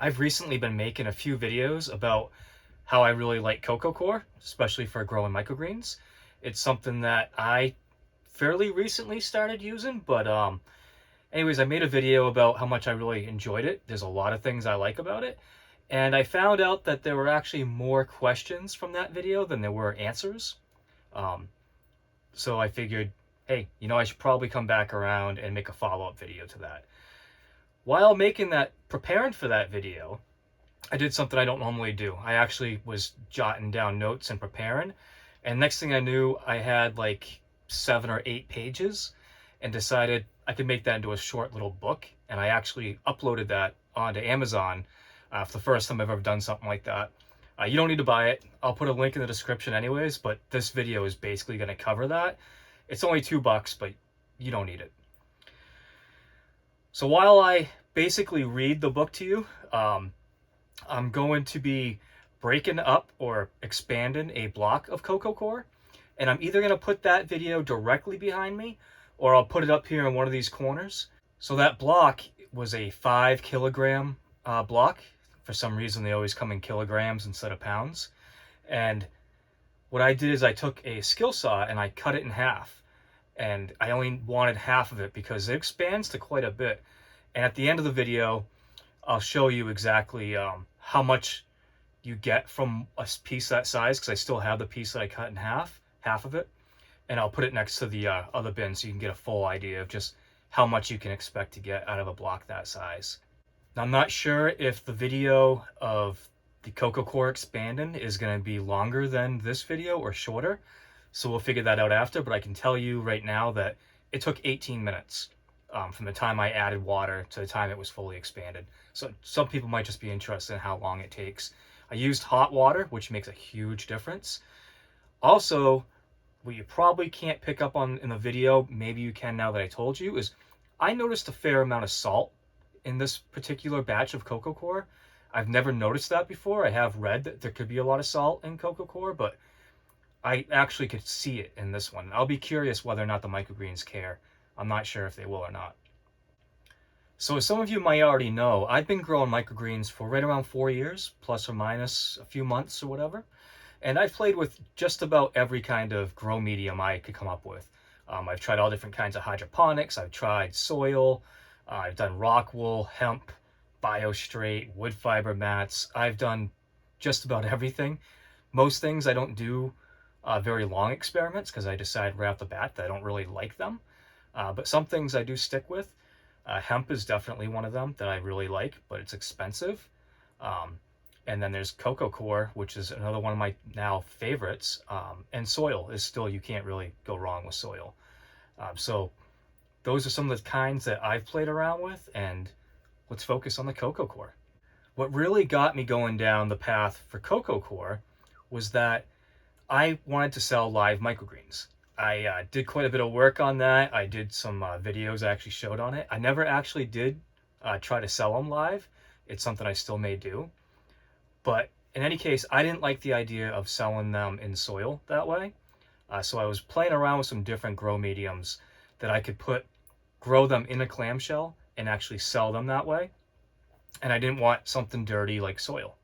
I've recently been making a few videos about how I really like Coco Coir, especially for growing microgreens. It's something that I fairly recently started using, but anyways, I made a video about how much I really enjoyed it. There's a lot of things I like about it, and I found out that there were actually more questions from that video than there were answers. Um, so I figured, hey, I should probably come back around and make a follow-up video to that. While preparing for that video, I did something I don't normally do. I actually was jotting down notes and preparing, and next thing I knew, I had like 7 or 8 pages and decided I could make that into a short little book. And I actually uploaded that onto Amazon for the first time I've ever done something like that. You don't need to buy it. I'll put a link in the description anyways, but this video is basically going to cover that. It's only $2, but you don't need it. So while I basically read the book to you, I'm going to be breaking up or expanding a block of Coco Coir, and I'm either going to put that video directly behind me or I'll put it up here in one of these corners. So that block was a 5 kilogram block. For some reason, they always come in kilograms instead of pounds. And what I did is I took a skill saw and I cut it in half. And I only wanted half of it because it expands to quite a bit. And at the end of the video, I'll show you exactly how much you get from a piece that size, because I still have the piece that I cut in half of it, and I'll put it next to the other bin so you can get a full idea of just how much you can expect to get out of a block that size. Now, I'm not sure if the video of the Coco Coir expanding is going to be longer than this video or shorter, so we'll figure that out after, but I can tell you right now that it took 18 minutes. From the time I added water to the time it was fully expanded. So some people might just be interested in how long it takes. I used hot water, which makes a huge difference. Also, what you probably can't pick up on in the video, maybe you can now that I told you, is I noticed a fair amount of salt in this particular batch of Coco Coir. I've never noticed that before. I have read that there could be a lot of salt in Coco Coir, but I actually could see it in this one. I'll be curious whether or not the microgreens care. I'm not sure if they will or not. So as some of you might already know, I've been growing microgreens for right around 4 years, plus or minus a few months or whatever. And I've played with just about every kind of grow medium I could come up with. I've tried all different kinds of hydroponics. I've tried soil. I've done rock wool, hemp, biostraight, wood fiber mats. I've done just about everything. Most things I don't do very long experiments because I decide right off the bat that I don't really like them. But some things I do stick with. Hemp is definitely one of them that I really like, but it's expensive. And then there's Coco Coir, which is another one of my now favorites. And soil is still, you can't really go wrong with soil. So those are some of the kinds that I've played around with, and let's focus on the Coco Coir. What really got me going down the path for Coco Coir was that I wanted to sell live microgreens. I did quite a bit of work on that. I did some videos I actually showed on it. I never actually did try to sell them live. It's something I still may do. But in any case, I didn't like the idea of selling them in soil that way. So I was playing around with some different grow mediums that I could grow them in a clamshell and actually sell them that way. And I didn't want something dirty like soil.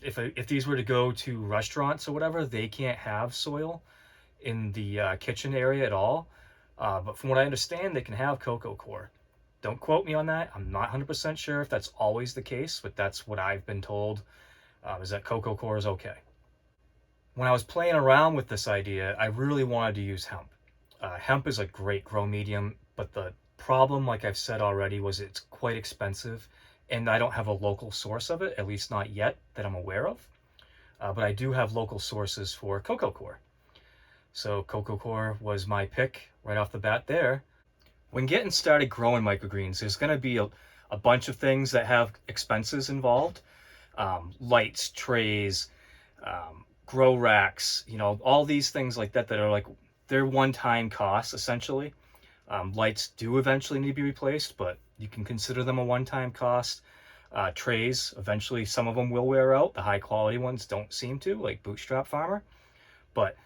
If these were to go to restaurants or whatever, they can't have soil in the kitchen area at all. But from what I understand, they can have Coco Coir. Don't quote me on that. I'm not 100% sure if that's always the case, but that's what I've been told, is that Coco Coir is okay. When I was playing around with this idea, I really wanted to use hemp. Hemp is a great grow medium, but the problem, like I've said already, was it's quite expensive, and I don't have a local source of it, at least not yet that I'm aware of. But I do have local sources for Coco Coir. So Coco Coir was my pick right off the bat there. When getting started growing microgreens, there's going to be a bunch of things that have expenses involved. Lights, trays, grow racks, all these things like that are like, they're one-time costs essentially. Lights do eventually need to be replaced, but you can consider them a one-time cost. Trays, eventually some of them will wear out. The high quality ones don't seem to, like Bootstrap Farmer. But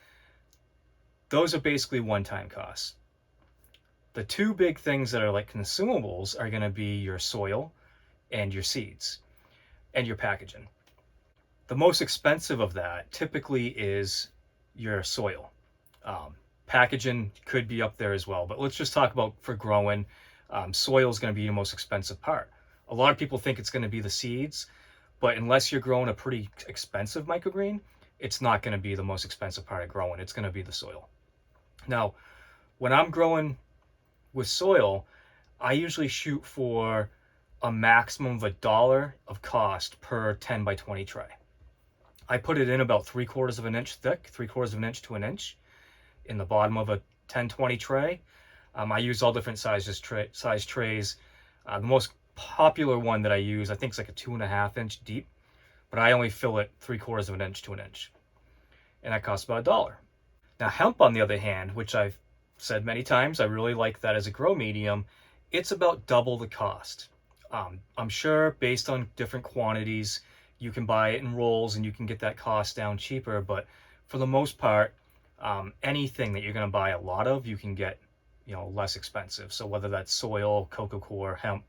those are basically one-time costs. The two big things that are like consumables are going to be your soil and your seeds and your packaging. The most expensive of that typically is your soil. Packaging could be up there as well, but let's just talk about for growing. Soil is going to be the most expensive part. A lot of people think it's going to be the seeds, but unless you're growing a pretty expensive microgreen, it's not going to be the most expensive part of growing. It's going to be the soil. Now, when I'm growing with soil, I usually shoot for a maximum of $1 of cost per 10 by 20 tray. I put it in about 3/4 of an inch thick, 3/4 of an inch to an inch in the bottom of a 10-20 tray. I use all different size trays. The most popular one that I use, I think, is like a 2.5 inch deep, but I only fill it 3/4 of an inch to an inch, and that costs about $1. Now, hemp, on the other hand, which I've said many times, I really like that as a grow medium. It's about double the cost. I'm sure based on different quantities, you can buy it in rolls and you can get that cost down cheaper, but for the most part, anything that you're going to buy a lot of, you can get, less expensive. So whether that's soil, Coco Coir, hemp,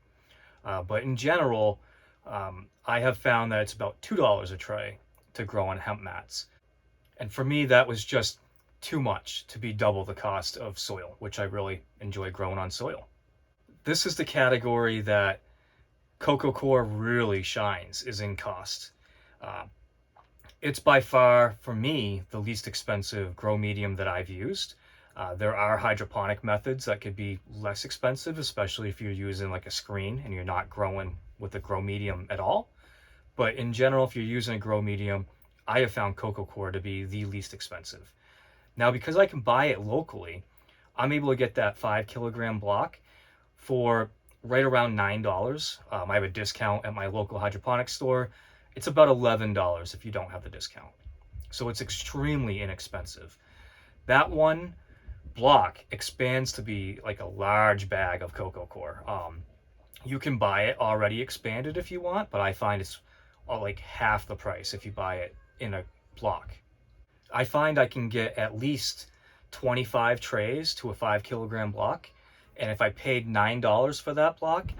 but in general, I have found that it's about $2 a tray to grow on hemp mats. And for me, that was just too much to be double the cost of soil, which I really enjoy growing on soil. This is the category that Coco Coir really shines, is in cost. It's by far, for me, the least expensive grow medium that I've used. There are hydroponic methods that could be less expensive, especially if you're using like a screen and you're not growing with a grow medium at all. But in general, if you're using a grow medium, I have found Coco Coir to be the least expensive. Now, because I can buy it locally, I'm able to get that 5 kilogram block for right around $9. I have a discount at my local hydroponic store. It's about $11 if you don't have the discount. So it's extremely inexpensive. That one block expands to be like a large bag of Coco Coir. You can buy it already expanded if you want, but I find it's like half the price if you buy it in a block. I find I can get at least 25 trays to a 5 kilogram block. And if I paid $9 for that block,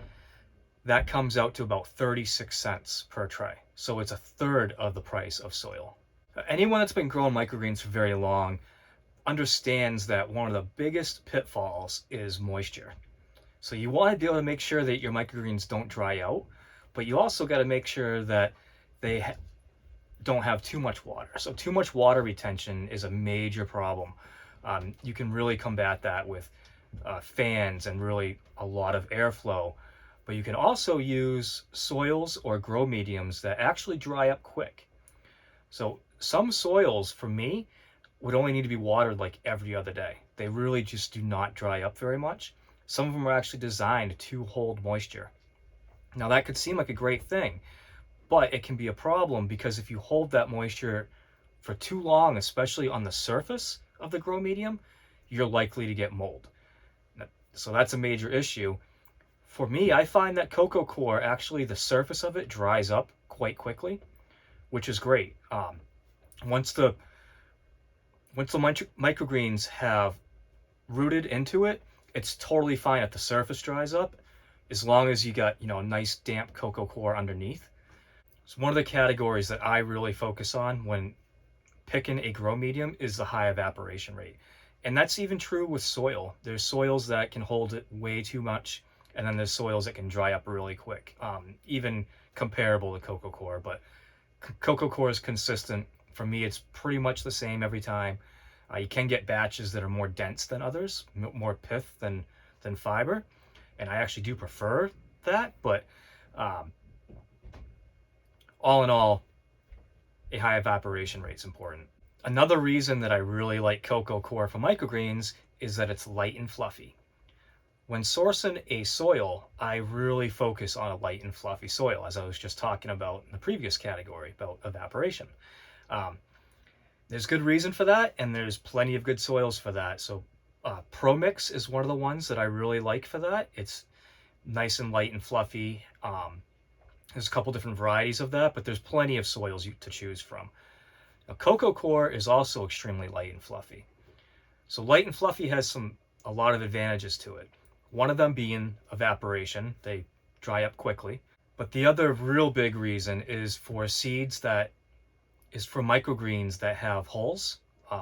that comes out to about 36 cents per tray. So it's a third of the price of soil. Anyone that's been growing microgreens for very long understands that one of the biggest pitfalls is moisture. So you want to be able to make sure that your microgreens don't dry out, but you also got to make sure that they don't have too much water. So too much water retention is a major problem. You can really combat that with fans and really a lot of airflow, but you can also use soils or grow mediums that actually dry up quick. So some soils, for me, would only need to be watered like every other day. They really just do not dry up very much. Some of them are actually designed to hold moisture. Now that could seem like a great thing, but it can be a problem because if you hold that moisture for too long, especially on the surface of the grow medium, you're likely to get mold. So that's a major issue. For me, I find that Coco Coir, actually the surface of it dries up quite quickly, which is great. Once the microgreens have rooted into it, it's totally fine if the surface dries up, as long as you got, a nice damp Coco Coir underneath. So one of the categories that I really focus on when picking a grow medium is the high evaporation rate. And that's even true with soil. There's soils that can hold it way too much, and then there's soils that can dry up really quick, even comparable to Coco Coir. But Coco Coir is consistent. For me, it's pretty much the same every time. You can get batches that are more dense than others, more pith than fiber, and I actually do prefer that. But all in all, a high evaporation rate is important. Another reason that I really like Coco Coir for microgreens is that it's light and fluffy. When sourcing a soil, I really focus on a light and fluffy soil, as I was just talking about in the previous category about evaporation. There's good reason for that, and there's plenty of good soils for that. So Pro Mix is one of the ones that I really like for that. It's nice and light and fluffy. There's a couple different varieties of that, but there's plenty of soils to choose from. Now, Coco Coir is also extremely light and fluffy. So light and fluffy has a lot of advantages to it. One of them being evaporation. They dry up quickly. But the other real big reason is for microgreens that have holes,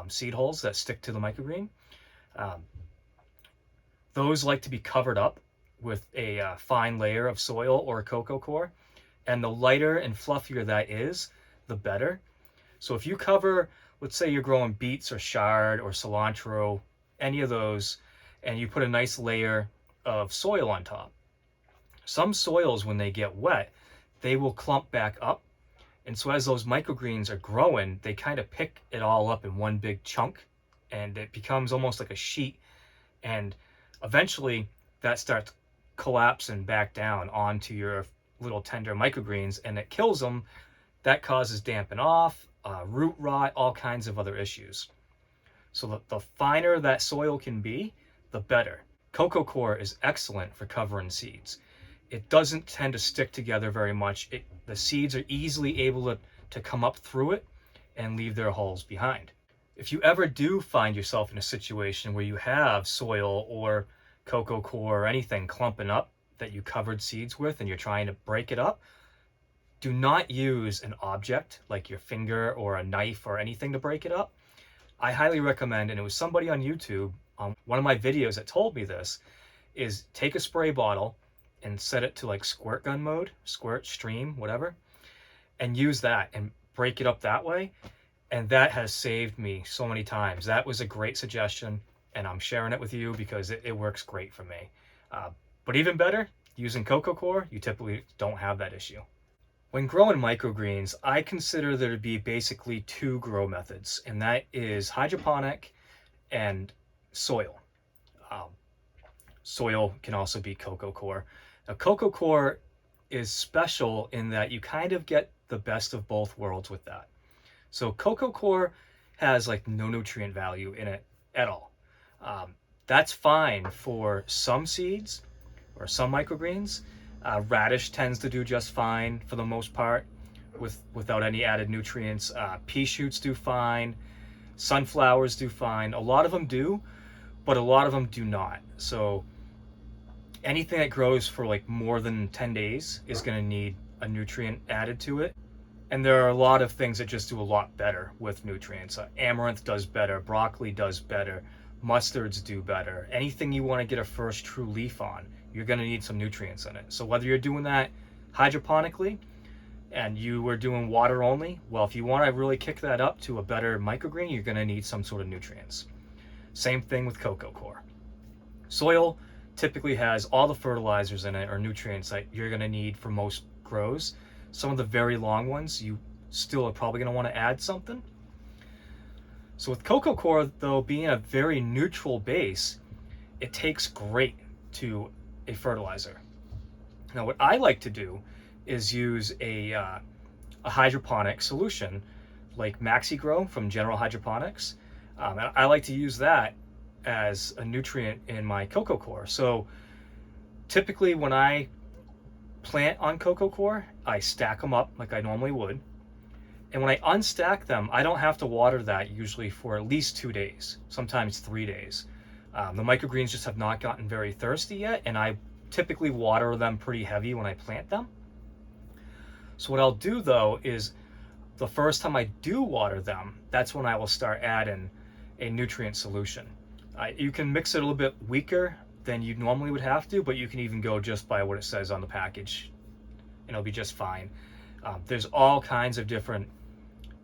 seed holes that stick to the microgreen. Um, those like to be covered up with a fine layer of soil or coco coir, and the lighter and fluffier that is, the better. So if you cover, let's say you're growing beets or chard or cilantro, any of those, and you put a nice layer of soil on top, some soils, when they get wet, they will clump back up. And so as those microgreens are growing, they kind of pick it all up in one big chunk, and it becomes almost like a sheet. And eventually that starts collapsing back down onto your little tender microgreens, and it kills them. That causes damping off, root rot, all kinds of other issues. So the finer that soil can be, the better. Coco coir is excellent for covering seeds. It doesn't tend to stick together very much. The seeds are easily able to come up through it and leave their holes behind. If you ever do find yourself in a situation where you have soil or coco coir or anything clumping up that you covered seeds with and you're trying to break it up, do not use an object like your finger or a knife or anything to break it up. I highly recommend, and it was somebody on YouTube on one of my videos that told me this, is take a spray bottle and set it to like squirt gun mode, squirt, stream, whatever, and use that and break it up that way. And that has saved me so many times. That was a great suggestion, and I'm sharing it with you because it works great for me. But even better, using coco coir, you typically don't have that issue. When growing microgreens, I consider there to be basically two grow methods, and that is hydroponic and soil. Soil can also be coco coir. Now, coco coir is special in that you kind of get the best of both worlds with that. So coco coir has like no nutrient value in it at all. That's fine for some seeds or some microgreens. Radish tends to do just fine for the most part without any added nutrients. Pea shoots do fine. Sunflowers do fine. A lot of them do, but a lot of them do not. So anything that grows for like more than 10 days is going to need a nutrient added to it. And there are a lot of things that just do a lot better with nutrients. Amaranth does better, broccoli does better, mustards do better. Anything you want to get a first true leaf on, you're going to need some nutrients in it. So whether you're doing that hydroponically and you were doing water only, well, if you want to really kick that up to a better microgreen, you're going to need some sort of nutrients. Same thing with coco coir. Soil typically has all the fertilizers in it or nutrients that you're going to need for most grows. Some of the very long ones, you still are probably going to want to add something. So with coco coir, though, being a very neutral base, it takes great to a fertilizer. Now, what I like to do is use a hydroponic solution like MaxiGrow from General Hydroponics. And I like to use that as a nutrient in my coco coir. So typically when I plant on coco coir, I stack them up like I normally would. And when I unstack them, I don't have to water that usually for at least 2 days, sometimes 3 days. The microgreens just have not gotten very thirsty yet, and I typically water them pretty heavy when I plant them. So what I'll do though is the first time I do water them, that's when I will start adding a nutrient solution. You can mix it a little bit weaker than you normally would have to, but you can even go just by what it says on the package and it'll be just fine. There's all kinds of different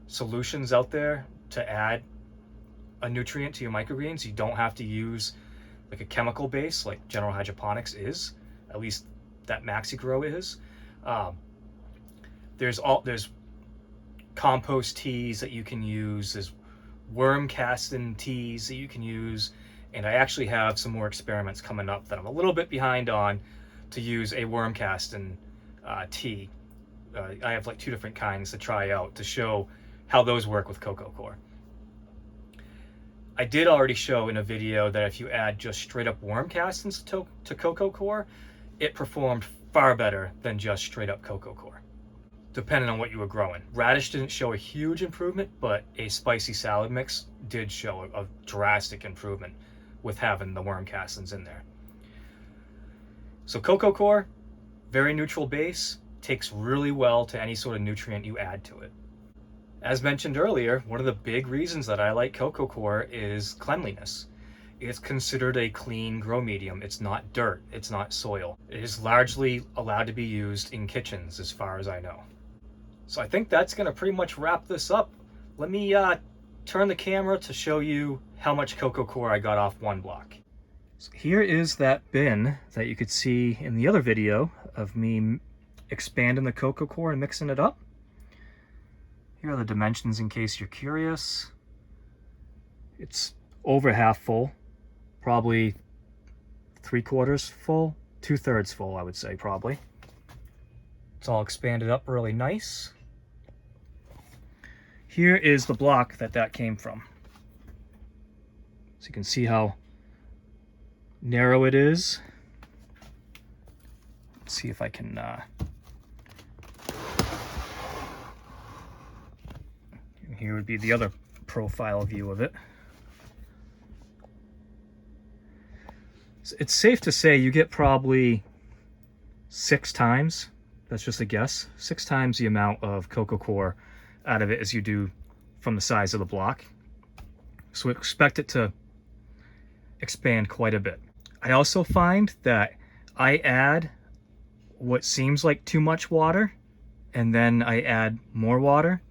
solutions out there to add a nutrient to your microgreens. You don't have to use like a chemical base like General Hydroponics is, at least that MaxiGrow is. There's compost teas that you can use. There's worm casting teas that you can use. And I actually have some more experiments coming up that I'm a little bit behind on to use a worm casting tea. I have like 2 different kinds to try out to show how those work with coco coir. I did already show in a video that if you add just straight up worm castings to coco coir, it performed far better than just straight up coco coir, depending on what you were growing. Radish didn't show a huge improvement, but a spicy salad mix did show a drastic improvement with having the worm castings in there. So coco coir, very neutral base, takes really well to any sort of nutrient you add to it. As mentioned earlier, one of the big reasons that I like Coco Coir is cleanliness. It's considered a clean grow medium. It's not dirt, it's not soil. It is largely allowed to be used in kitchens as far as I know. So I think that's gonna pretty much wrap this up. Let me turn the camera to show you how much Coco Coir I got off one block. So here is that bin that you could see in the other video of me expanding the Coco Coir and mixing it up. Here are the dimensions in case you're curious. It's over half full, probably 3/4 full, 2/3 full, I would say, probably. It's all expanded up really nice. Here is the block that came from. So you can see how narrow it is. Let's see if I can here would be the other profile view of it. So it's safe to say you get probably 6 times, that's just a guess, 6 times the amount of Coco Coir out of it as you do from the size of the block. So expect it to expand quite a bit. I also find that I add what seems like too much water, and then I add more water,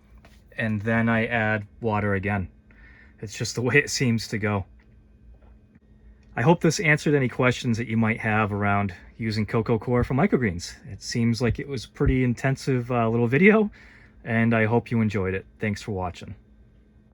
and then I add water again. It's just the way it seems to go. I hope this answered any questions that you might have around using Coco Coir for microgreens. It seems like it was a pretty intensive little video, and I hope you enjoyed it. Thanks for watching.